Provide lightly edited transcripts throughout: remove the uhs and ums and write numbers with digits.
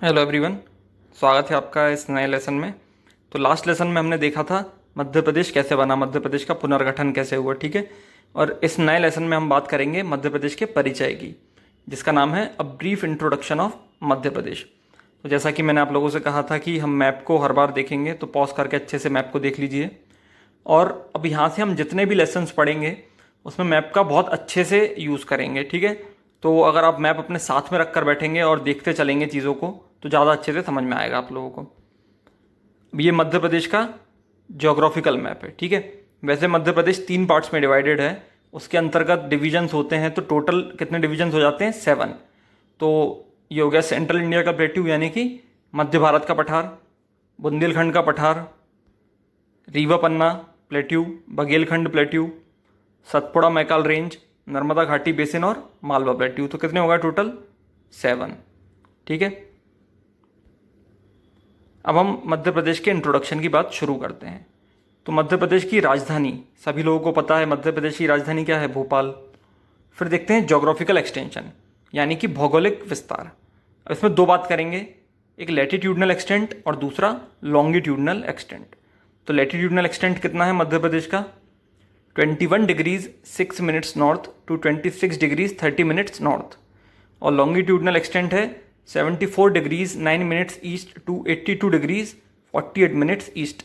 Hello everyone, स्वागत है आपका इस नए लेसन में। तो लास्ट लेसन में हमने देखा था मध्य प्रदेश कैसे बना, मध्य प्रदेश का पुनर्गठन कैसे हुआ, ठीक है। और इस नए लेसन में हम बात करेंगे मध्य प्रदेश के परिचय की, जिसका नाम है a brief introduction of Madhya प्रदेश। तो जैसा कि मैंने आप लोगों से कहा था कि हम मैप को हर बार देखेंगे, तो पॉज करके अच्छे से मैप को देख लीजिए। और अब यहाँ से हम जितने भी लेसन्स पढ़ेंगे उसमें मैप का बहुत अच्छे से यूज़ करेंगे, ठीक है। तो अगर आप मैप अपने साथ में रख कर बैठेंगे और देखते चलेंगे चीज़ों को, तो ज़्यादा अच्छे से समझ में आएगा आप लोगों को। अब ये मध्य प्रदेश का ज्योग्राफिकल मैप है, ठीक है। वैसे मध्य प्रदेश 3 पार्ट्स में डिवाइडेड है, उसके अंतर्गत डिविजन्स होते हैं। तो टोटल कितने डिविजन्स हो जाते हैं? 7। तो ये हो गया सेंट्रल इंडिया का प्लेट्यू, यानी कि मध्य भारत का पठार, बुंदेलखंड का पठार, Rewa Panna plateau, Baghelkhand plateau, Satpura Maikal range, Narmada घाटी बेसिन और मालवा प्लेट्यू। तो कितने होगा टोटल? 7, ठीक है। अब हम मध्य प्रदेश के इंट्रोडक्शन की बात शुरू करते हैं। तो मध्य प्रदेश की राजधानी, सभी लोगों को पता है मध्य प्रदेश की राजधानी क्या है? भोपाल। फिर देखते हैं ज्योग्राफिकल एक्सटेंशन, यानी कि भौगोलिक विस्तार। अब इसमें 2 बात करेंगे, एक लैटिट्यूडनल एक्सटेंट और दूसरा लॉन्गिट्यूडनल एक्सटेंट। तो लैटिट्यूडनल एक्सटेंट कितना है मध्य प्रदेश का? 21 degrees 6 minutes north to 26 degrees 30 minutes north. और लॉन्गिट्यूडनल एक्सटेंट है 74 degrees 9 minutes east to 82 degrees 48 minutes east.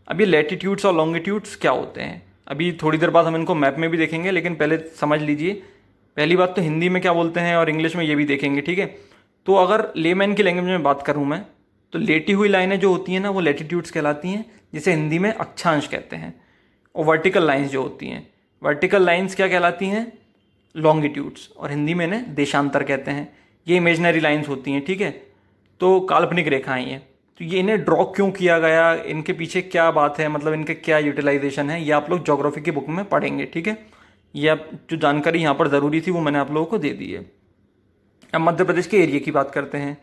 अब ये लैटिट्यूड्स और लॉन्गिट्यूड्स क्या होते हैं, अभी थोड़ी देर बाद हम इनको मैप में भी देखेंगे, लेकिन पहले समझ लीजिए। पहली बात तो हिंदी में क्या बोलते हैं और इंग्लिश में ये भी देखेंगे, ठीक है। तो अगर लेमैन की लैंग्वेज में बात करूँ मैं, तो लेटी हुई लाइनें जो होती हैं ना, वो लैटिट्यूड्स कहलाती हैं, जिसे हिंदी में अक्षांश कहते हैं। और वर्टिकल लाइन्स जो होती हैं, वर्टिकल लाइन्स क्या कहलाती हैं? लॉन्गिट्यूड्स, और हिंदी में इन्हें देशांतर कहते हैं। ये इमेजनरी लाइन्स होती हैं, ठीक है। तो काल्पनिक रेखाएं हैं। तो ये इन्हें ड्रॉ क्यों किया गया, इनके पीछे क्या बात है, मतलब इनके क्या यूटिलाइजेशन है, ये आप लोग ज्योग्राफी की बुक में पढ़ेंगे, ठीक है। ये आप जो जानकारी यहाँ पर ज़रूरी थी वो मैंने आप लोगों को दे दी है। अब मध्य प्रदेश के एरिया की बात करते हैं।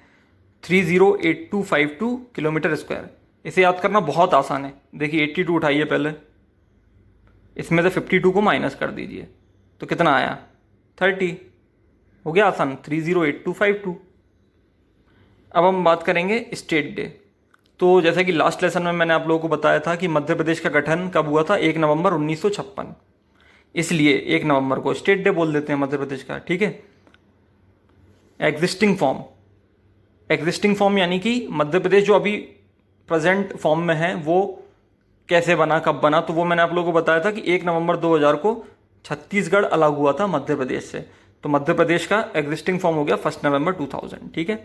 308252 किलोमीटर स्क्वायर। इसे याद करना बहुत आसान है। देखिए 82 उठाइए पहले, इसमें से 52 को माइनस कर दीजिए, तो कितना आया? 30। हो गया आसान, 308252। अब हम बात करेंगे स्टेट डे। तो जैसा कि लास्ट लेसन में मैंने आप लोगों को बताया था कि मध्य प्रदेश का गठन कब हुआ था? 1 नवंबर 1956। इसलिए 1 नवंबर को स्टेट डे बोल देते हैं मध्य प्रदेश का, ठीक है। एग्जिस्टिंग फॉर्म, एग्जिस्टिंग फॉर्म यानी कि मध्य प्रदेश जो अभी प्रेजेंट फॉर्म में है वो कैसे बना, कब बना? तो वो मैंने आप लोगों को बताया था कि 1 नवंबर 2000 को छत्तीसगढ़ अलग हुआ था मध्य प्रदेश से। तो मध्य प्रदेश का एग्जिस्टिंग फॉर्म हो गया 1 नवंबर 2000, ठीक है।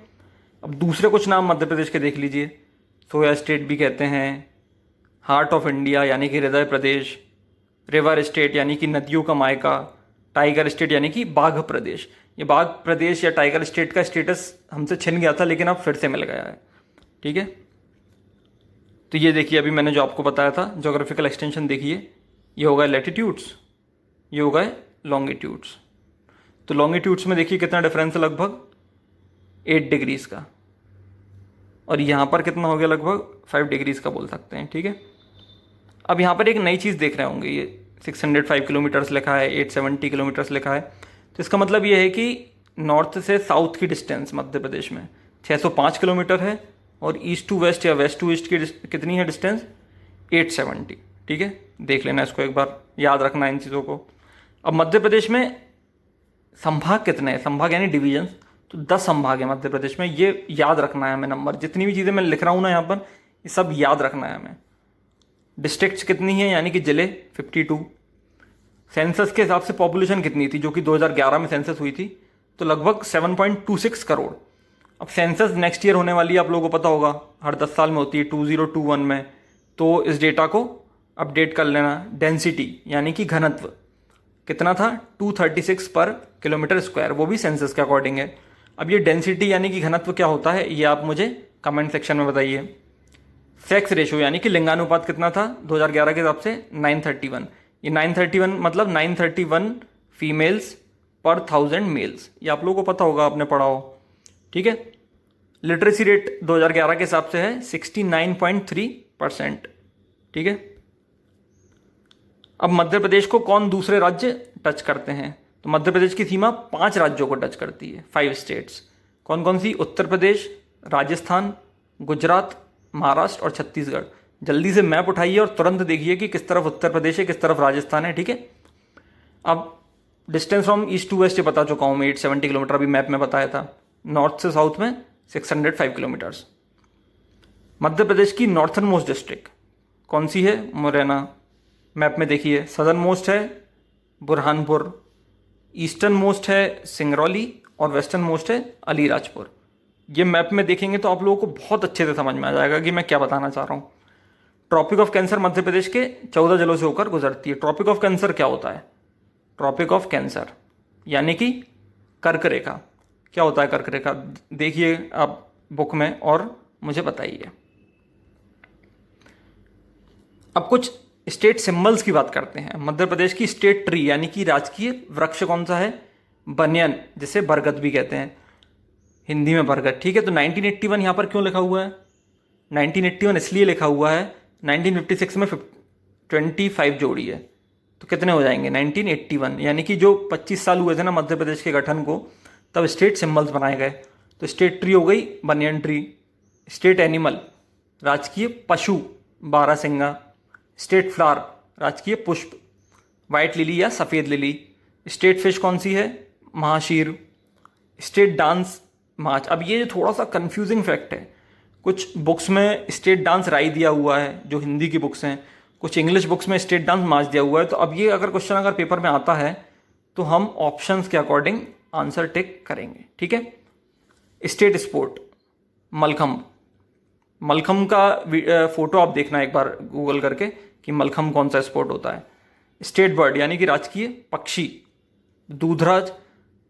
अब दूसरे कुछ नाम मध्य प्रदेश के देख लीजिए। सोया स्टेट भी कहते हैं, हार्ट ऑफ इंडिया यानी कि हृदय प्रदेश, रिवर स्टेट यानी कि नदियों का मायका, टाइगर स्टेट यानी कि बाघ प्रदेश। ये बाघ प्रदेश या टाइगर स्टेट का स्टेटस हमसे छिन गया था, लेकिन अब फिर से मिल गया है, ठीक है। तो ये देखिए, अभी मैंने जो आपको बताया था ज्योग्राफिकल एक्सटेंशन, देखिए ये होगा लैटिट्यूड्स, ये होगा लॉन्गिट्यूड्स। तो लॉन्गिट्यूड्स में देखिए कितना डिफरेंस है, लगभग 8 डिग्रीज का। और यहाँ पर कितना हो गया? लगभग 5 डिग्रीज का बोल सकते हैं, ठीक है। अब यहाँ पर एक नई चीज़ देख रहे होंगे, ये 605 किलोमीटर्स लिखा है, 870 किलोमीटर्स लिखा है। तो इसका मतलब ये है कि नॉर्थ से साउथ की डिस्टेंस मध्य प्रदेश में 605 किलोमीटर है, और ईस्ट टू वेस्ट या वेस्ट टू ईस्ट की कितनी है डिस्टेंस? 870, ठीक है। देख लेना इसको एक बार, याद रखना इन चीज़ों को। अब मध्य प्रदेश में संभाग कितने हैं? संभाग यानी डिवीजन। तो 10 संभाग है मध्य प्रदेश में, ये याद रखना है हमें नंबर। जितनी भी चीज़ें मैं लिख रहा हूँ ना यहाँ पर, ये सब याद रखना है हमें। डिस्ट्रिक्ट्स कितनी है, यानी कि जिले 52। सेंसस के हिसाब से पॉपुलेशन कितनी थी, जो कि 2011 में सेंसस हुई थी, तो लगभग 7.26 करोड़। अब सेंसस नेक्स्ट ईयर होने वाली है, आप लोगों को पता होगा, हर 10 साल में होती है, 2021 में। तो इस डेटा को अपडेट कर लेना। डेंसिटी यानी कि घनत्व कितना था? 236 पर किलोमीटर स्क्वायर, वो भी सेंसस के अकॉर्डिंग है। अब ये डेंसिटी यानी कि घनत्व क्या होता है, ये आप मुझे कमेंट सेक्शन में बताइए। सेक्स रेशो यानी कि लिंगानुपात कितना था 2011 के हिसाब से? 931। ये 931 मतलब 931 फीमेल्स पर 1000 मेल्स, ये आप लोगों को पता होगा, आपने पढ़ा हो, ठीक है। लिटरेसी रेट 2011 के हिसाब से है 69.3%, ठीक है। अब मध्य प्रदेश को कौन दूसरे राज्य टच करते हैं? तो मध्य प्रदेश की सीमा 5 राज्यों को टच करती है, 5 स्टेट्स। कौन कौन सी? उत्तर प्रदेश, राजस्थान, गुजरात, महाराष्ट्र और छत्तीसगढ़। जल्दी से मैप उठाइए और तुरंत देखिए कि किस तरफ उत्तर प्रदेश है, किस तरफ राजस्थान है, ठीक है। अब distance from east to west बता चुका हूँ मैं, 870 किलोमीटर अभी मैप में बताया था। नॉर्थ से साउथ में 605 किलोमीटर्स। मध्य प्रदेश की नॉर्थन मोस्ट डिस्ट्रिक्ट कौन सी है? मुरैना। मैप में देखिए, सदर्न मोस्ट है बुरहानपुर, ईस्टर्न मोस्ट है सिंगरौली और वेस्टर्न मोस्ट है अलीराजपुर। ये मैप में देखेंगे तो आप लोगों को बहुत अच्छे से समझ में आ जाएगा कि मैं क्या बताना चाह रहा हूँ। Tropic of cancer Madhya Pradesh के 14 जिलों से होकर गुजरती है। ट्रॉपिक ऑफ कैंसर क्या होता है? ट्रॉपिक ऑफ कैंसर यानी कि कर्क रेखा। क्या होता है कर्क रेखा? देखिए आप बुक में और मुझे बताइए। अब कुछ स्टेट सिंबल्स की बात करते हैं। मध्य प्रदेश की स्टेट ट्री यानी कि राजकीय वृक्ष कौन सा है? बनियन, जिसे बरगद भी कहते हैं, हिंदी में बरगद, ठीक है। तो 1981 यहाँ पर क्यों लिखा हुआ है? 1981 इसलिए लिखा हुआ है, 1956 में 25 जोड़ी है, तो कितने हो जाएंगे? 1981, यानी कि जो 25 साल हुए थे ना मध्य प्रदेश के गठन को, तब स्टेट सिंबल्स बनाए गए। तो स्टेट ट्री हो गई बनियन ट्री। स्टेट एनिमल राजकीय पशु बारहसिंगा। स्टेट फ्लावर राजकीय पुष्प वाइट लिली या सफ़ेद लिली। स्टेट फिश कौन सी है? महाशीर। स्टेट डांस मार्च। अब ये थोड़ा सा कंफ्यूजिंग फैक्ट है, कुछ बुक्स में स्टेट डांस राई दिया हुआ है जो हिंदी की बुक्स हैं, कुछ इंग्लिश बुक्स में स्टेट डांस मार्च दिया हुआ है। तो अब ये अगर क्वेश्चन अगर पेपर में आता है तो हम ऑप्शंस के अकॉर्डिंग आंसर टिक करेंगे, ठीक है। State sport mallakhamb. मलखम्ब का फोटो आप देखना एक बार गूगल करके कि मलखम्ब कौन सा स्पोर्ट होता है। स्टेट बर्ड यानी कि राजकीय पक्षी दूधराज,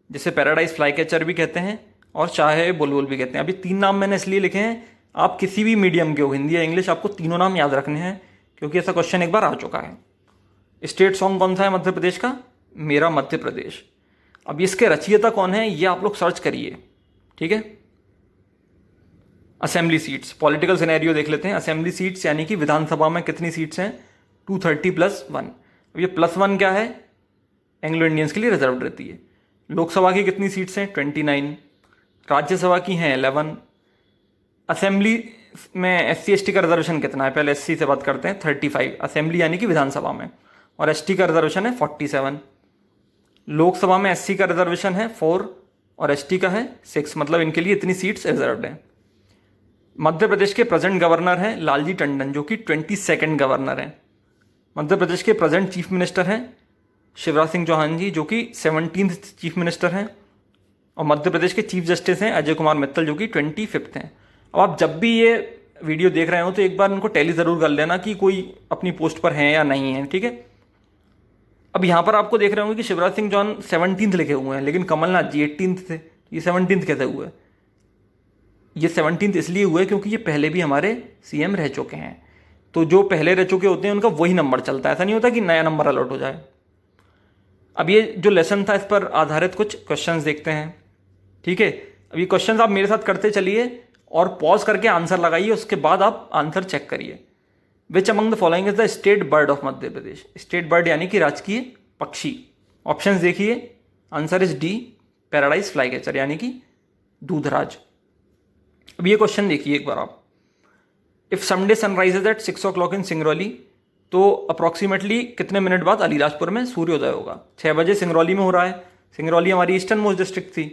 जिसे पैराडाइज फ्लाई कैचर भी कहते हैं और चाहे बुलबुल भी कहते हैं। अभी 3 नाम मैंने इसलिए लिखे हैं, आप किसी भी मीडियम के हो, हिंदी या इंग्लिश, आपको तीनों नाम याद रखने हैं क्योंकि ऐसा क्वेश्चन एक बार आ चुका है। स्टेट सॉन्ग कौन सा है मध्य प्रदेश का? मेरा मध्य प्रदेश। अब इसके रचयिता कौन है ये आप लोग सर्च करिए, ठीक है। असेंबली सीट्स, पॉलिटिकल सिनेरियो देख लेते हैं। असेंबली सीट्स यानी कि विधानसभा में कितनी सीट्स हैं? 230+1। अब ये +1 क्या है? एंग्लो इंडियंस के लिए रिजर्व रहती है। लोकसभा की कितनी सीट्स हैं? 29। राज्यसभा की हैं 11। असेंबली में SC/ST का रिजर्वेशन कितना है? पहले SC से बात करते हैं, 35 असेंबली यानी कि विधानसभा में, और ST का रिजर्वेशन है 47। लोकसभा में SC का रिजर्वेशन है 4 और ST का है 6, मतलब इनके लिए इतनी सीट्स रिजर्व्ड हैं। मध्य प्रदेश के प्रेजेंट गवर्नर हैं लालजी टंडन, जो कि 22nd गवर्नर हैं। मध्य प्रदेश के प्रेजेंट चीफ मिनिस्टर हैं शिवराज सिंह चौहान जी, जो कि 17th चीफ मिनिस्टर हैं। और मध्य प्रदेश के चीफ जस्टिस हैं अजय कुमार मित्तल, जो कि 25th हैं। अब आप जब भी ये वीडियो देख रहे हो तो एक बार इनको टैली ज़रूर कर लेना कि कोई अपनी पोस्ट पर है या नहीं है, ठीक है। अब यहाँ पर आपको देख रहे होंगे कि शिवराज सिंह चौहान 17th लिखे हुए हैं, लेकिन कमलनाथ जी 18th थे। ये 17th कैसे हुए? ये 17th इसलिए हुए क्योंकि ये पहले भी हमारे CM रह चुके हैं। तो जो पहले रह चुके होते हैं उनका वही नंबर चलता है, ऐसा नहीं होता कि नया नंबर अलॉट हो जाए। अब ये जो लेसन था इस पर आधारित कुछ क्वेश्चंस देखते हैं, ठीक है। अब ये क्वेश्चंस आप मेरे साथ करते चलिए और पॉज करके आंसर लगाइए, उसके बाद आप आंसर चेक करिए। Which among the following is the state bird of Madhya Pradesh? State bird यानी कि राजकीय पक्षी। ऑप्शंस देखिए, answer is D paradise fly catcher यानी कि दूधराज। अब ये क्वेश्चन देखिए एक बार आप। If someday sunrises at 6 o'clock इन सिंगरौली, तो अप्रॉक्सीमेटली कितने मिनट बाद अलीराजपुर में सूर्योदय होगा? 6 बजे सिंगरौली में हो रहा है। सिंगरौली हमारी ईस्टर्न मोस्ट डिस्ट्रिक्ट थी,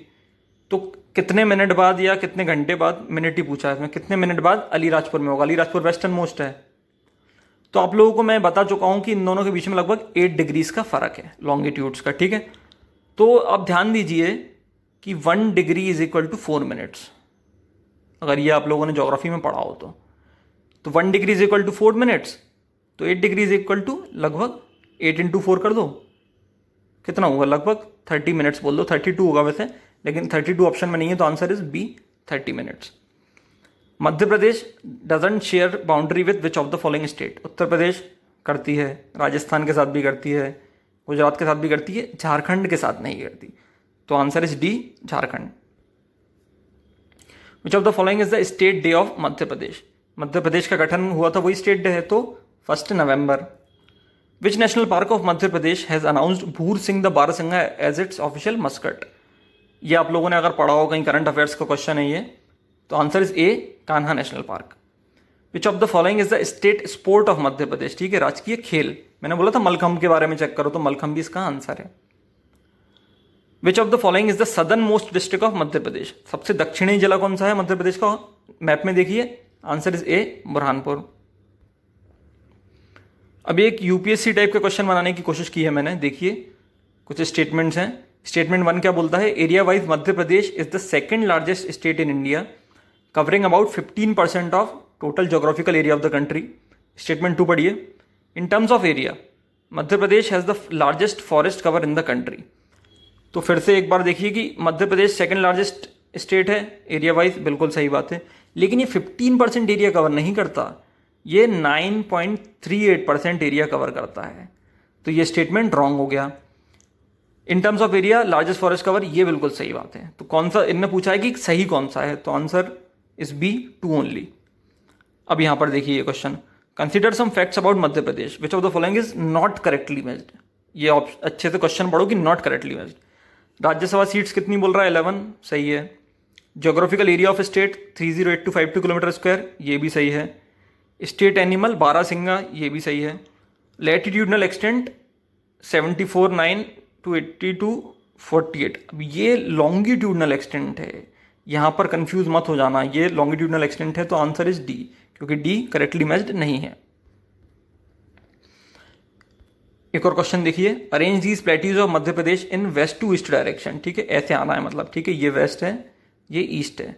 तो कितने मिनट बाद या कितने घंटे बाद, मिनट ही पूछा है इसमें, कितने मिनट बाद अलीराजपुर में होगा? अलीराजपुर वेस्टर्न मोस्ट है। तो आप लोगों को मैं बता चुका हूं कि इन दोनों के बीच में लगभग 8 डिग्रीज का फर्क है, लॉन्गिट्यूड्स का, ठीक है। तो अब ध्यान दीजिए कि 1 degree is equal to 4 minutes, अगर ये आप लोगों ने ज्योग्राफी में पढ़ा हो तो 1 degree is equal to 4 minutes, तो 8 डिग्री इज इक्वल टू लगभग 8 × 4 कर दो, कितना होगा? लगभग 30 मिनट्स बोल दो। 32 होगा वैसे, लेकिन 32 ऑप्शन में नहीं है, तो answer is B 30 minutes. Madhya Pradesh doesn't share boundary with which of the following state? Uttar Pradesh करती है, राजस्थान के साथ भी करती है, गुजरात के साथ भी करती है, झारखंड के साथ नहीं करती, तो answer is D Jharkhand. Which of the following is the state day of Madhya Pradesh? Madhya Pradesh का गठन हुआ था वही स्टेट डे है, तो 1 नवंबर। Which national park of Madhya Pradesh has announced Bhoor Singh the barasingha as its official mascot? ये आप लोगों ने अगर पढ़ा हो, कहीं करंट अफेयर्स का क्वेश्चन है ये, तो answer is A, Kanha national park. Which of the following is the state sport of Madhya Pradesh, ठीक है, राजकीय खेल। मैंने बोला था मलखम्ब के बारे में चेक करो, तो मलखम्ब भी इसका आंसर है। Which of the following is the southernmost district of Madhya Pradesh, सबसे दक्षिणी जिला कौन सा है मध्य प्रदेश का, मैप में देखिए, आंसर इज ए, बुरहानपुर। अभी एक यूपीएससी टाइप का क्वेश्चन बनाने की कोशिश की है मैंने, देखिए कुछ स्टेटमेंट्स हैं। स्टेटमेंट 1 क्या बोलता है, area wise Madhya Pradesh is the second largest state in India, covering about 15% of total geographical area of the country. Statement 2 पढ़िए, in terms of area Madhya Pradesh has the largest forest cover in the country. तो फिर से एक बार देखिए कि Madhya Pradesh second largest state है area wise, बिल्कुल सही बात है, लेकिन ये 15% एरिया कवर नहीं करता, ये 9.38% एरिया कवर करता है। तो ये स्टेटमेंट रॉन्ग हो गया। In terms of area largest forest cover, ये बिल्कुल सही बात है। तो कौन सा, इनने पूछा है कि सही कौन सा है, तो आंसर इज बी, 2 ओनली। अब यहां पर देखिए ये question, consider some facts about Madhya Pradesh, which of the following is not correctly matched. ये अच्छे से क्वेश्चन पढ़ो कि not correctly matched. Rajya Sabha seats कितनी बोल रहा है, 11, सही है। Geographical area of state 308252 kilometre square, ये भी सही है। स्टेट एनिमल बारहसिंगा, ये भी सही है। लैटिट्यूडनल एक्सटेंट 74.9 to 82.48, अब ये लॉन्गिट्यूडनल एक्सटेंट है, यहाँ पर कंफ्यूज मत हो जाना, ये लॉन्गिट्यूडनल एक्सटेंट है, तो आंसर इज डी, क्योंकि डी करेक्टली मैच्ड नहीं है। एक और क्वेश्चन देखिए, arrange these plateaus of Madhya Pradesh in west to east direction, ठीक है, ऐसे आना है मतलब, ठीक है, ये वेस्ट है, ये ईस्ट है।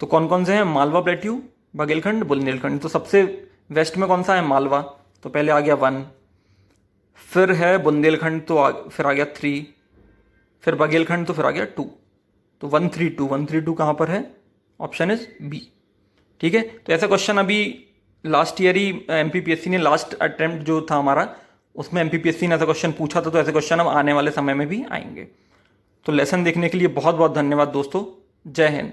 तो कौन कौन से हैं, मालवा प्लेट्यू, बघेलखंड, बुंदेलखंड। तो सबसे वेस्ट में कौन सा है, मालवा, तो पहले आ गया 1, फिर है बुंदेलखंड, तो फिर आ गया 3, फिर बघेलखंड, तो फिर आ गया 2। तो 132 कहाँ पर है, ऑप्शन इज बी, ठीक है। तो ऐसा क्वेश्चन अभी लास्ट ईयर ही एमपीपीएससी ने, लास्ट अटेम्प्ट जो था हमारा, उसमें एमपीपीएससी ने ऐसा क्वेश्चन पूछा था। तो ऐसे क्वेश्चन अब आने वाले समय में भी आएंगे। तो लेसन देखने के लिए बहुत बहुत धन्यवाद दोस्तों, जय हिंद।